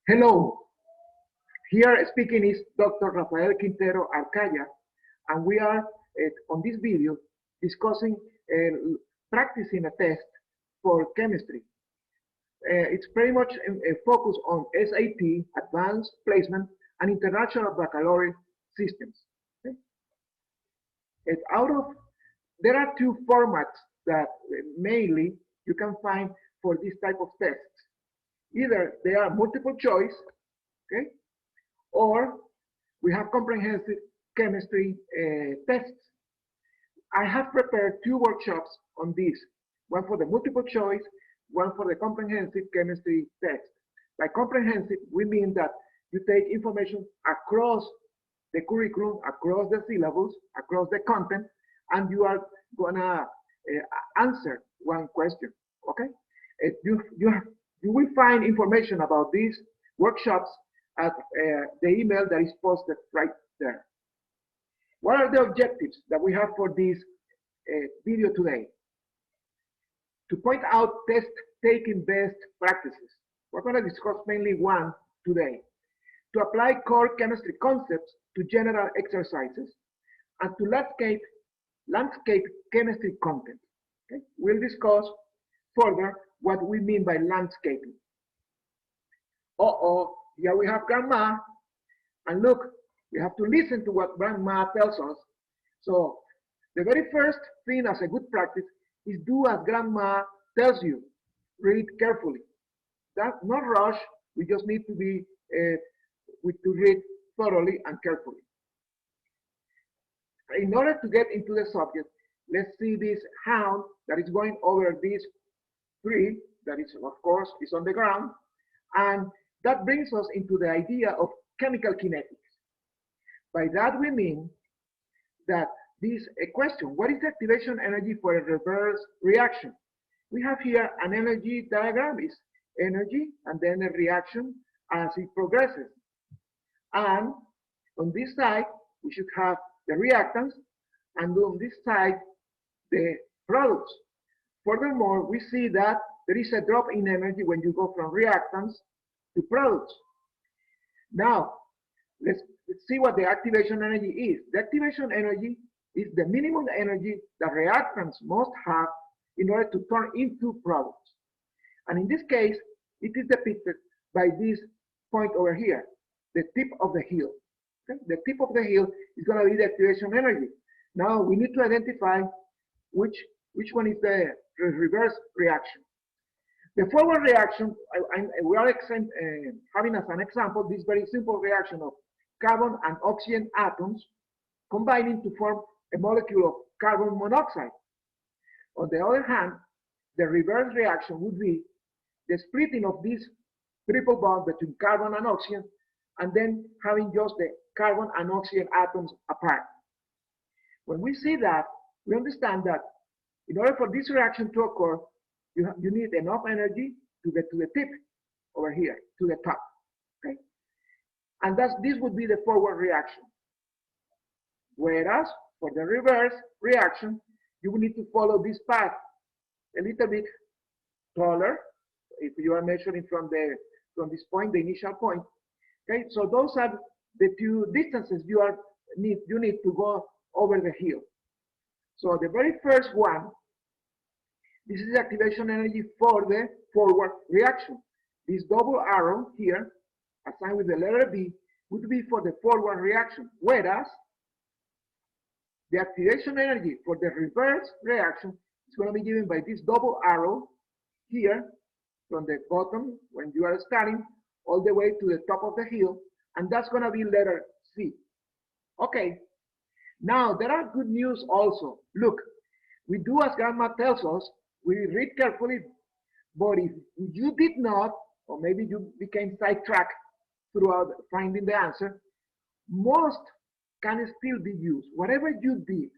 Hello, here speaking is Dr. Rafael Quintero Arcaya, and we are on this video discussing practicing a test for chemistry. It's pretty much focused on SAT, Advanced Placement, and International Baccalaureate systems. Okay? There are two formats that mainly you can find for this type of tests. Either they are multiple choice, okay, or we have comprehensive chemistry tests. I have prepared two workshops on this, one for the multiple choice, one for the comprehensive chemistry test. By comprehensive, we mean that you take information across the curriculum, across the syllabus, across the content, and you are gonna answer one question, okay? You will find information about these workshops at the email that is posted right there. What are the objectives that we have for this video today? To point out test-taking best practices. We're going to discuss mainly one today. To apply core chemistry concepts to general exercises and to landscape chemistry content. Okay? We'll discuss further what we mean by landscaping. Here we have grandma, and look, we have to listen to what grandma tells us. So the very first thing as a good practice is do as grandma tells you. Read carefully. That's not rush. We just need to be to read thoroughly and carefully. In order to get into the subject, let's see this hound that is going over this tree that is, of course, is on the ground, and that brings us into the idea of chemical kinetics. By that we mean that this question, what is the activation energy for a reverse reaction? We have here an energy diagram, is energy and then a reaction as it progresses. And on this side, we should have the reactants, and on this side, the products. Furthermore, we see that there is a drop in energy when you go from reactants to products. Now, let's see what the activation energy is. The activation energy is the minimum energy that reactants must have in order to turn into products. And in this case, it is depicted by this point over here, the tip of the heel. Okay? The tip of the heel is going to be the activation energy. Now, we need to identify which one is the reverse reaction. The forward reaction, we are having as an example this very simple reaction of carbon and oxygen atoms combining to form a molecule of carbon monoxide. On the other hand, the reverse reaction would be the splitting of this triple bond between carbon and oxygen, and then having just the carbon and oxygen atoms apart. When we see that, we understand that in order for this reaction to occur, you need enough energy to get to the tip over here, to the top. Okay? And this would be the forward reaction. Whereas for the reverse reaction, you will need to follow this path a little bit taller if you are measuring from this point, the initial point. Okay, so those are the two distances you need to go over the hill. So the very first one, this is the activation energy for the forward reaction. This double arrow here, assigned with the letter B, would be for the forward reaction, whereas the activation energy for the reverse reaction is going to be given by this double arrow here from the bottom when you are starting all the way to the top of the hill, and that's going to be letter C. Okay, now there are good news also. Look, we do as grandma tells us, we read carefully, but if you did not, or maybe you became sidetracked throughout finding the answer, most can still be used. Whatever you did,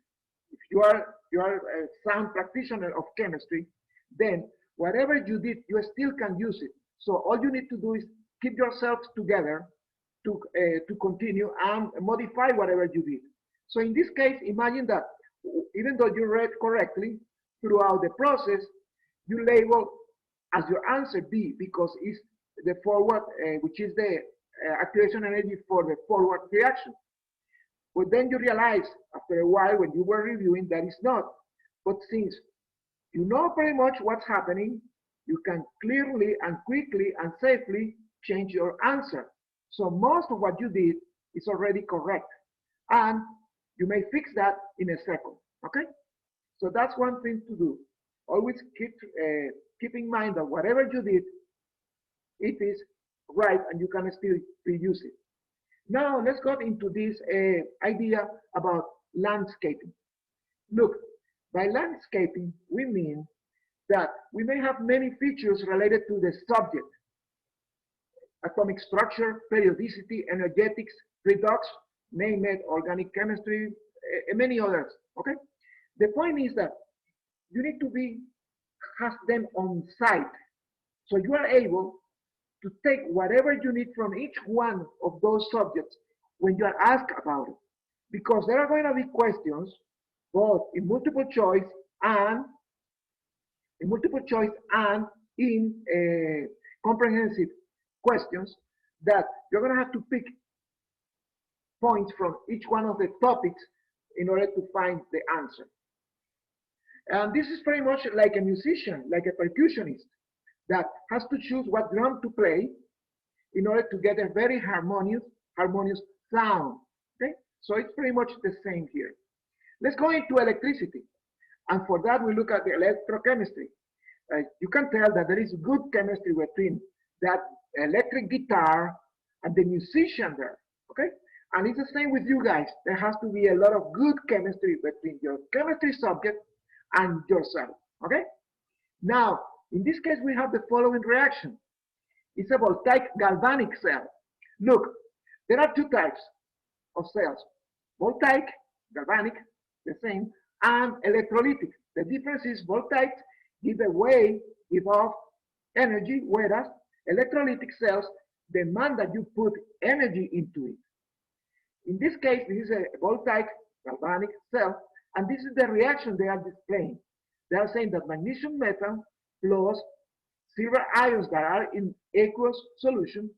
if you are a sound practitioner of chemistry, then whatever you did, you still can use it. So all you need to do is keep yourselves together to continue and modify whatever you did. So in this case, imagine that even though you read correctly, throughout the process, you label as your answer B because it's the forward, which is the activation energy for the forward reaction. But then you realize after a while when you were reviewing that it's not. But since you know pretty much what's happening, you can clearly and quickly and safely change your answer. So most of what you did is already correct. And you may fix that in a second, okay? So that's one thing to do. Always keep in mind that whatever you did, it is right and you can still reuse it. Now let's go into this idea about landscaping. Look, by landscaping, we mean that we may have many features related to the subject: atomic structure, periodicity, energetics, redox, name it, organic chemistry, and many others, okay? The point is that you need to have them on site. So you are able to take whatever you need from each one of those subjects when you are asked about it. Because there are going to be questions, both in multiple choice and in comprehensive questions, that you're going to have to pick points from each one of the topics in order to find the answer. And this is pretty much like a musician, like a percussionist, that has to choose what drum to play in order to get a very harmonious sound. Okay, so it's pretty much the same here. Let's go into electricity, and for that we look at the electrochemistry. You can tell that there is good chemistry between that electric guitar and the musician there. Okay, and it's the same with you guys. There has to be a lot of good chemistry between your chemistry subject and yourself. Okay, now in this case we have the following reaction. It's a voltaic galvanic cell. Look, there are two types of cells: voltaic, galvanic, the same, and electrolytic. The difference is voltaic give away of energy, whereas electrolytic cells demand that you put energy into it. In this case, this is a voltaic galvanic cell, and this is the reaction they are displaying. They are saying that magnesium metal plus silver ions that are in aqueous solution,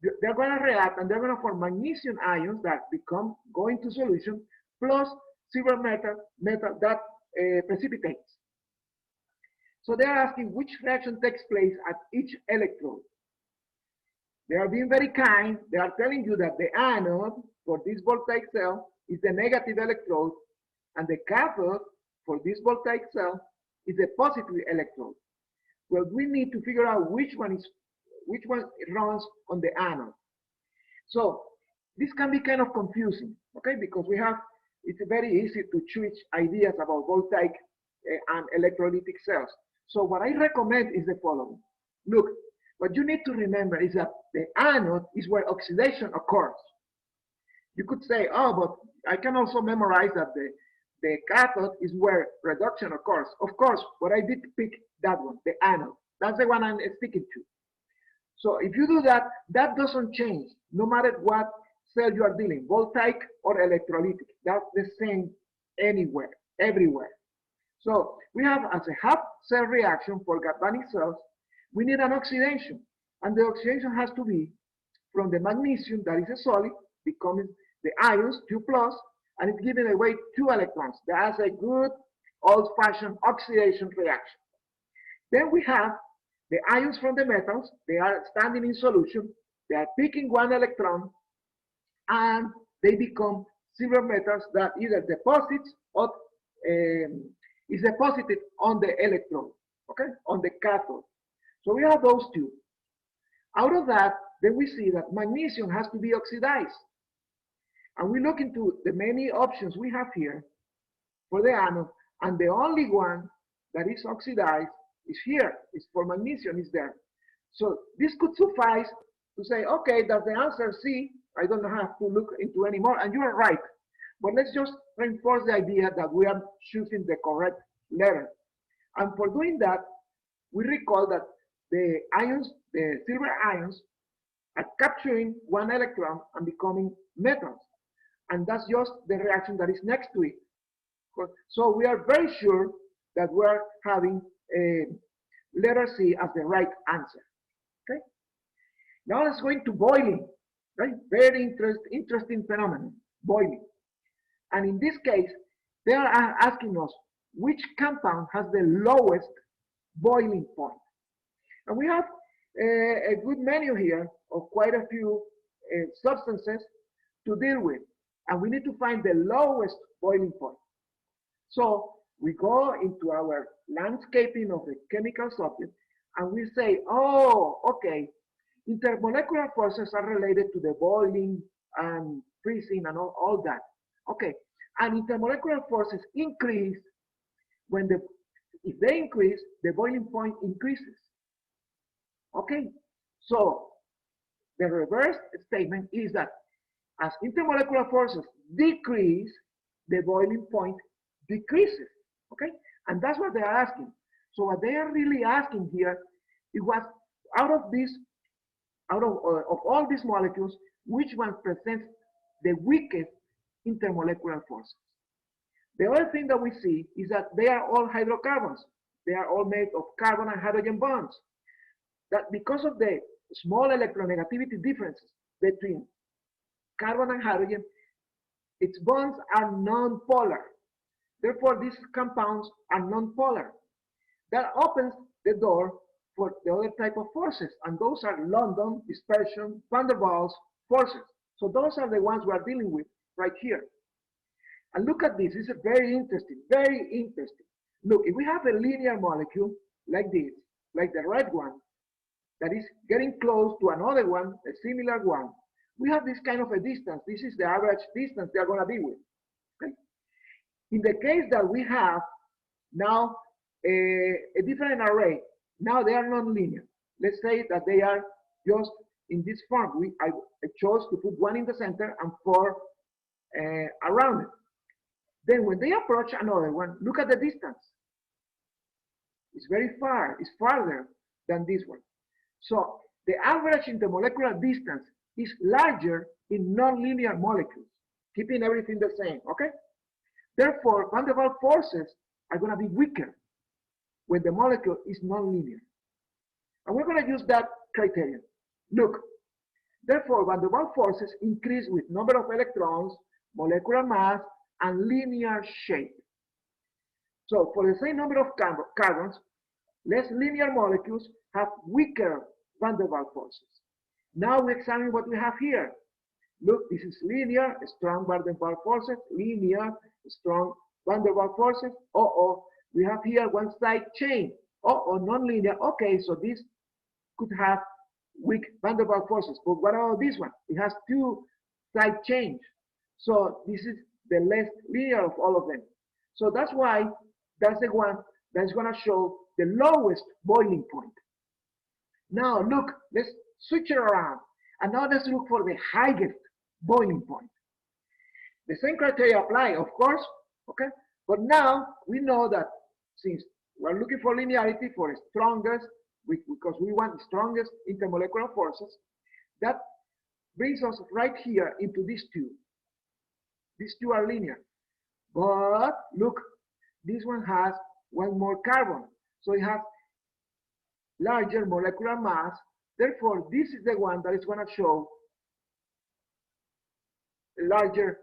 they're going to react and they're going to form magnesium ions that go into solution, plus silver metal that precipitates. So they're asking which reaction takes place at each electrode. They are being very kind. They are telling you that the anode for this voltaic cell is the negative electrode, and the cathode for this voltaic cell is the positive electrode. Well, we need to figure out which one runs on the anode. So this can be kind of confusing, okay? Because it's very easy to switch ideas about voltaic and electrolytic cells. So what I recommend is the following. Look, what you need to remember is that the anode is where oxidation occurs. You could say, oh, but I can also memorize that the cathode is where reduction occurs. Of course, but I did pick that one, the anode. That's the one I'm sticking to. So if you do that, that doesn't change, no matter what cell you are dealing, voltaic or electrolytic. That's the same anywhere, everywhere. So we have, as a half cell reaction for galvanic cells, we need an oxidation. And the oxidation has to be from the magnesium, that is a solid, becoming the ions, 2+, and it's giving away 2 electrons. That's a good old-fashioned oxidation reaction. Then we have the ions from the metals. They are standing in solution. They are picking 1 electron, and they become silver metals that either deposits or is deposited on the electrode, okay, on the cathode. So we have those 2. Out of that, then we see that magnesium has to be oxidized. And we look into the many options we have here for the anode, and the only one that is oxidized is here. It's for magnesium, is there. So this could suffice to say, okay, that's the answer C. I don't have to look into any more, and you are right. But let's just reinforce the idea that we are choosing the correct letter. And for doing that, we recall that the ions, the silver ions, are capturing 1 electron and becoming metals. And that's just the reaction that is next to it. So we are very sure that we are having letter C as the right answer. Okay. Now let's go into boiling. Right? Very interesting phenomenon, boiling. And in this case, they are asking us which compound has the lowest boiling point. And we have a good menu here of quite a few substances to deal with. And we need to find the lowest boiling point. So we go into our landscaping of the chemical subject and we say, oh, okay, intermolecular forces are related to the boiling and freezing and all that. Okay, and intermolecular forces increase when if they increase, the boiling point increases. Okay, so the reverse statement is that as intermolecular forces decrease, the boiling point decreases. Okay, and that's what they are asking. So what they are really asking here, it was out of all these molecules, which one presents the weakest intermolecular forces? The other thing that we see is that they are all hydrocarbons. They are all made of carbon and hydrogen bonds. That because of the small electronegativity differences between carbon and hydrogen, its bonds are non-polar. Therefore, these compounds are non-polar. That opens the door for the other type of forces, and those are London, dispersion, van der Waals forces. So those are the ones we are dealing with right here. And look at this, this is very interesting, very interesting. Look, if we have a linear molecule like this, like the red one, that is getting close to another one, a similar one, we have this kind of a distance. This is the average distance they are going to be with. Okay? In the case that we have now a different array, now they are non-linear. Let's say that they are just in this form. I chose to put one in the center and four around it. Then when they approach another one, look at the distance. It's very far, it's farther than this one. So the average intermolecular distance is larger in non-linear molecules, keeping everything the same, okay? Therefore, van der Waals forces are going to be weaker when the molecule is non-linear. And we're going to use that criterion. Look, therefore, van der Waals forces increase with number of electrons, molecular mass, and linear shape. So for the same number of carbons, less linear molecules have weaker van der Waals forces. Now we examine what we have here. Look, this is linear, strong van der Waals forces, linear, strong van der Waals forces. We have here one side chain. Non-linear. Okay, so this could have weak van der Waals forces. But what about this one? It has two side chains. So this is the less linear of all of them. So that's why that's the one that's going to show the lowest boiling point. Now look, let's switch it around. And now let's look for the highest boiling point. The same criteria apply, of course, okay? But now we know that since we're looking for linearity for the strongest, because we want the strongest intermolecular forces, that brings us right here into these two. These two are linear. But look, this one has one more carbon. So it has larger molecular mass. Therefore, this is the one that is going to show a larger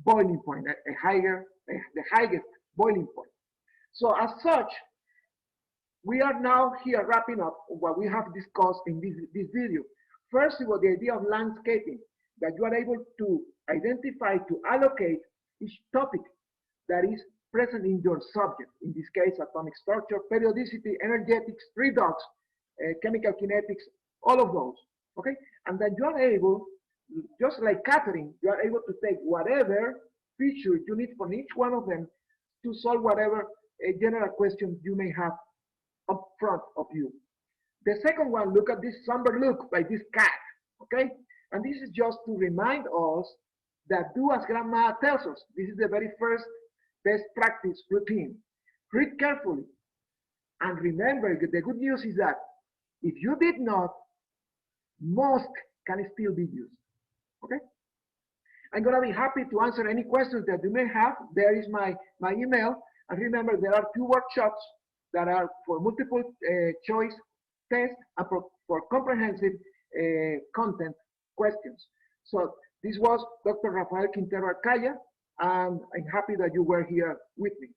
boiling point, the highest boiling point. So as such, we are now here wrapping up what we have discussed in this video. First, about the idea of landscaping, that you are able to identify, to allocate each topic that is present in your subject. In this case, atomic structure, periodicity, energetics, redox, chemical kinetics, all of those, okay? And then you are able, just like Catherine, you are able to take whatever feature you need from each one of them to solve whatever general question you may have up front of you. The second one, look at this somber look by this cat, okay? And this is just to remind us that do as grandma tells us. This is the very first best practice routine. Read carefully. And remember, the good news is that if you did not, most can still be used, okay? I'm gonna be happy to answer any questions that you may have. There is my email. And remember, there are 2 workshops that are for multiple choice test and for comprehensive content questions. So this was Dr. Rafael Quintero Arcaya, and I'm happy that you were here with me.